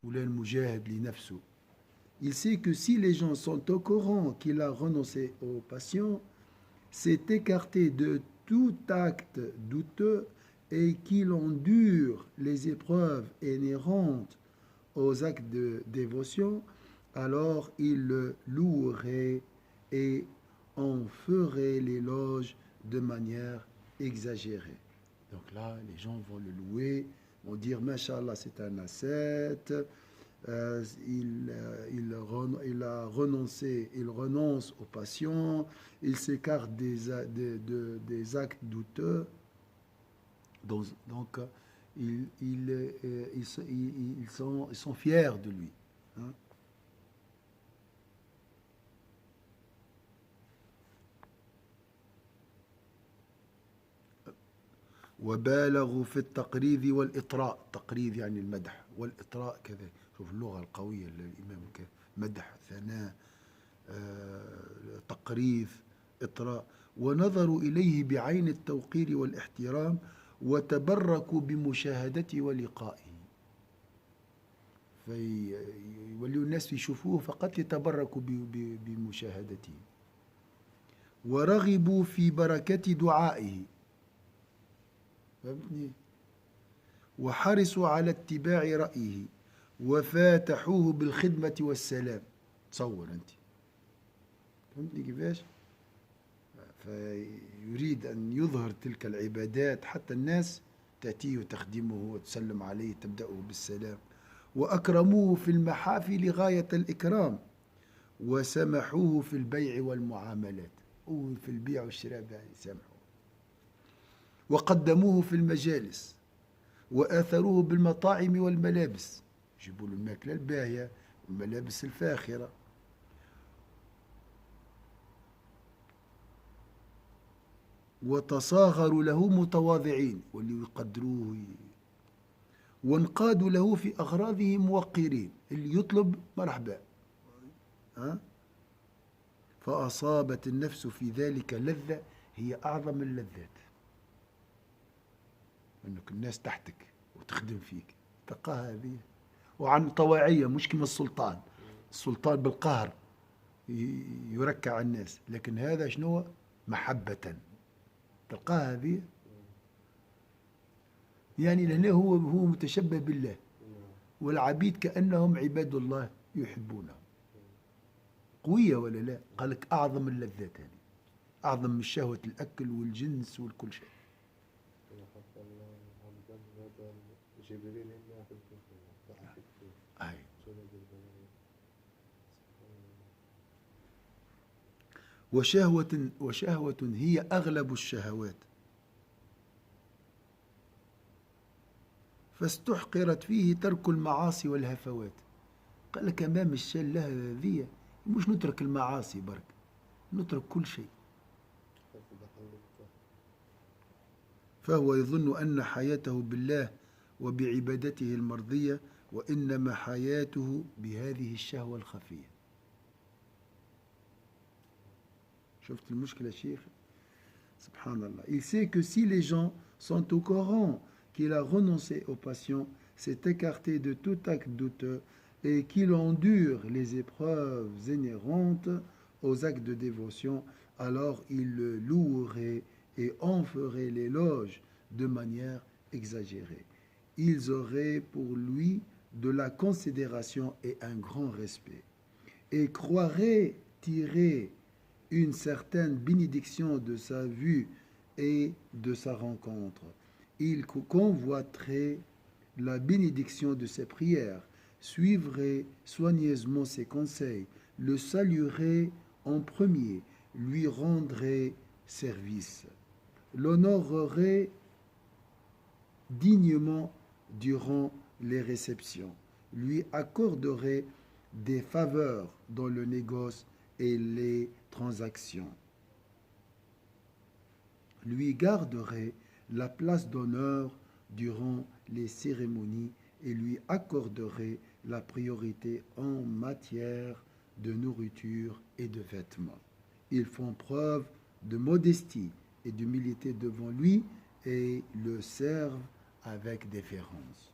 ou le mujahid li nafsu. Il sait que si les gens sont au courant qu'il a renoncé aux passions, s'est écarté de tout acte douteux et qu'il endure les épreuves inhérentes aux actes de dévotion, alors il le louerait et en ferait l'éloge de manière exagérée. Donc là, les gens vont le louer, vont dire, Masha'Allah, c'est un ascète, il a renoncé, il renonce aux passions, il s'écarte des actes douteux. Donc ils sont fiers de lui. Hein. وبالغوا في التقريض والإطراء. تقريض يعني المدح، والإطراء كذا. شوف اللغة القوية للإمام، مدح، ثناء، تقريض، إطراء. ونظروا إليه بعين التوقير والاحترام وتبركوا بمشاهدته ولقائه. فيولوا الناس يشوفوه فقط يتبركوا بمشاهدته. ورغبوا في بركة دعائه، فهمتني؟ وحرصوا على اتباع رأيه وفاتحوه بالخدمة والسلام. تصور أنت، فهمتني كيفاش؟ فيريد أن يظهر تلك العبادات حتى الناس تأتيه وتخدمه وتسلم عليه، تبدأه بالسلام. وأكرموه في المحافل غاية الإكرام وسمحوه في البيع والمعاملات. وفي البيع والشراء يسامحوه. وقدموه في المجالس وآثروه بالمطاعم والملابس، يجيبوا له الماكلة الباهية والملابس الفاخرة. وتصاغروا له متواضعين، واللي يقدروه. وانقادوا له في أغراضه موقرين، اللي يطلب مرحبا. ها؟ فأصابت النفس في ذلك لذة هي أعظم اللذات، أنك الناس تحتك وتخدم فيك، تلقاها هذه. وعن طواعية، مش كما السلطان. السلطان بالقهر يركع الناس، لكن هذا شنو؟ محبة، تلقاها هذه. يعني لأنه هو متشبه بالله، والعبيد كأنهم عباد الله يحبونه. قوية ولا لا؟ قال لك أعظم اللذات هذه، أعظم من شهوة الأكل والجنس والكل شيء. أي. وشهوة هي أغلب الشهوات، فاستحقرت فيه ترك المعاصي والهفوات. قال لك أمام الشلة هذه مش نترك المعاصي برك، نترك كل شيء. فهو يظن أن حياته بالله وبعبادته المرضية، وإنما حياته بهذه الشهوة الخفية. شفت المشكلة شيخ؟ سبحان الله. Il sait que si les gens sont au courant qu'il a renoncé aux passions, s'est écarté de tout acte douteux et qu'il endure les épreuves inhérentes aux actes de dévotion, alors il le louerait et en ferait l'éloge de manière exagérée. Ils auraient pour lui de la considération et un grand respect, et croiraient tirer une certaine bénédiction de sa vue et de sa rencontre. Il convoiterait la bénédiction de ses prières, suivrait soigneusement ses conseils, le saluerait en premier, lui rendrait service, l'honorerait dignement durant les réceptions, lui accorderait des faveurs dans le négoce et les transactions, lui garderait la place d'honneur durant les cérémonies et lui accorderait la priorité en matière de nourriture et de vêtements. Ils font preuve de modestie et d'humilité devant lui et le servent avec déférence.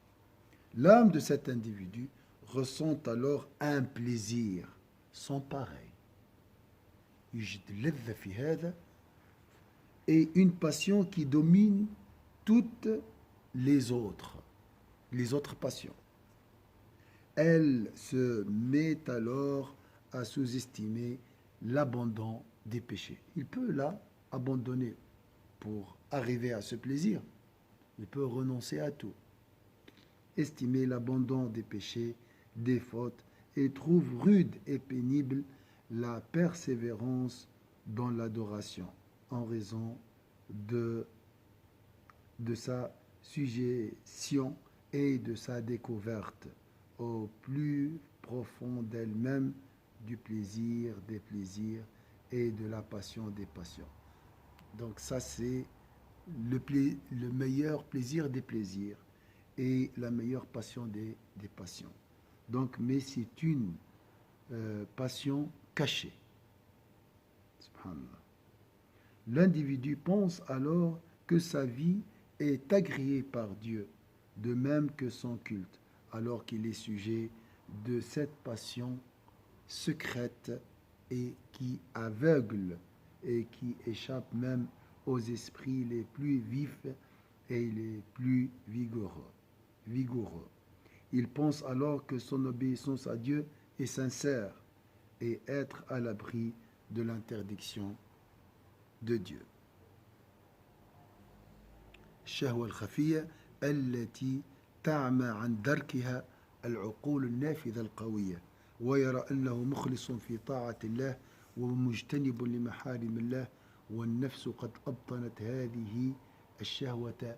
L'âme de cet individu ressentent alors un plaisir sans pareil. Et une passion qui domine toutes les autres passions. Elle se met alors à sous-estimer l'abandon des péchés. Il peut là abandonner pour arriver à ce plaisir. Il peut renoncer à tout. Estimer l'abandon des péchés, des fautes, et trouve rude et pénible la persévérance dans l'adoration en raison de sa suggestion et de sa découverte au plus profond d'elle-même du plaisir des plaisirs et de la passion des passions. Donc ça, c'est le meilleur plaisir des plaisirs et la meilleure passion des passions. Donc, mais c'est une passion cachée. Subhanallah. L'individu pense alors que sa vie est agréée par Dieu, de même que son culte, alors qu'il est sujet de cette passion secrète et qui aveugle et qui échappe même aux esprits les plus vifs et les plus vigoureux. Il pense alors que son obéissance à Dieu est sincère et être à l'abri de l'interdiction de Dieu. الشهوة الخفية التي تعمى عن دركها العقول النافذة القوية ويرى أنه مخلص في طاعة الله ومجتنب لمحارم الله والنفس قد أبطنت هذه الشهوة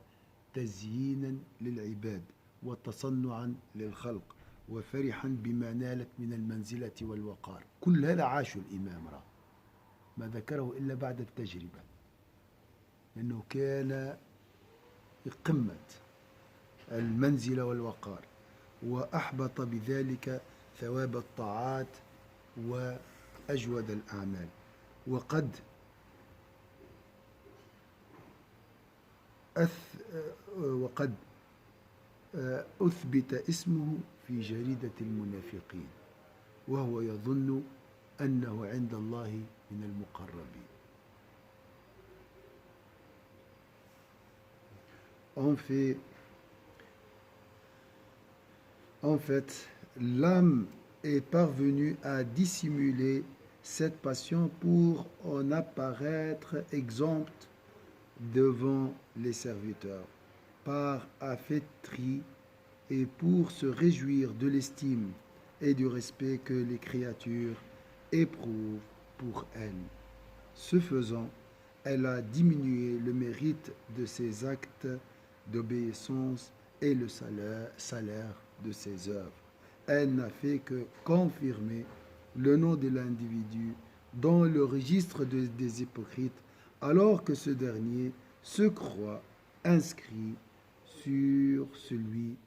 تزيينا للعباد وتصنعا للخلق وفرحا بما نالت من المنزلة والوقار. كل هذا عاشوا الإمام ما ذكره إلا بعد التجربة، لأنه كان قمة المنزلة والوقار، وأحبط بذلك ثواب الطاعات وأجود الأعمال. وقد أثبت اسمه في جريدة المنافقين وهو يظن أنه عند الله من المقربين. En fait, l'âme est parvenue à dissimuler cette passion pour en apparaître exempte devant les serviteurs, par affaîtrie et pour se réjouir de l'estime et du respect que les créatures éprouvent pour elle. Ce faisant, elle a diminué le mérite de ses actes d'obéissance et le salaire de ses œuvres. Elle n'a fait que confirmer le nom de l'individu dans le registre des hypocrites, alors que ce dernier se croit inscrit sur celui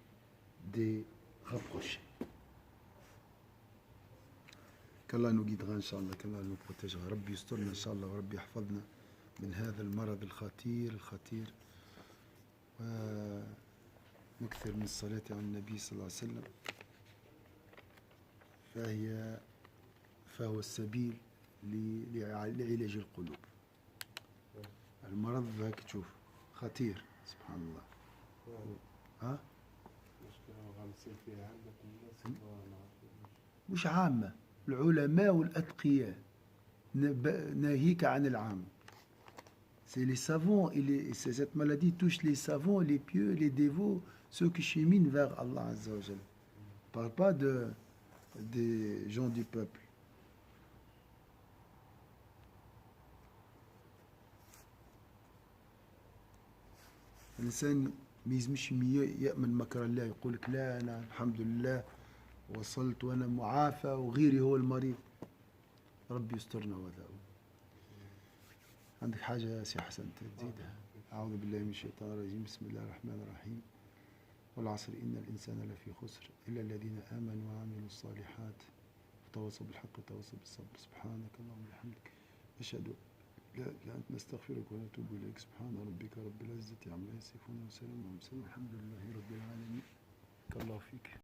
des rapprochés. qu'Allah nous guidera Inch'Allah, qu'Allah nous protégera. Rabbi yusturna Inch'Allah, wa Rabbi yahfadna من هذا المرض الخطير ونكثر من الصلاة على النبي صلى الله عليه وسلم فهو السبيل لعلاج القلوب. المرض ذاك تشوف خطير سبحان الله. ها مش عامة، العلماء والأتقياء، ناهيك عن العام. C'est les savants, cette maladie touche les savants, les pieux, les dévots, ceux qui cheminent vers Allah Azza wa Jal. On ne parle pas des gens du peuple. الإنسان ما يزمش يأمن مكر الله، يقول لك لا أنا الحمد لله وصلت وأنا معافى وغيري هو المريض. ربي يسترنا وذاؤه. عندك حاجة يا سي حسن تزيدها؟ أعوذ بالله من الشيطان الرجيم. بسم الله الرحمن الرحيم. والعصر إن الإنسان لفي خسر إلا الذين آمنوا وعملوا الصالحات وتواصوا بالحق وتواصوا بالصبر. سبحانك اللهم وبحمدك نشهد لا إله أنت نستغفرك ونتوب إليك. سبحان ربك رب العزة عما يصفون وسلام على المرسلين والحمد لله رب العالمين. بارك الله فيك.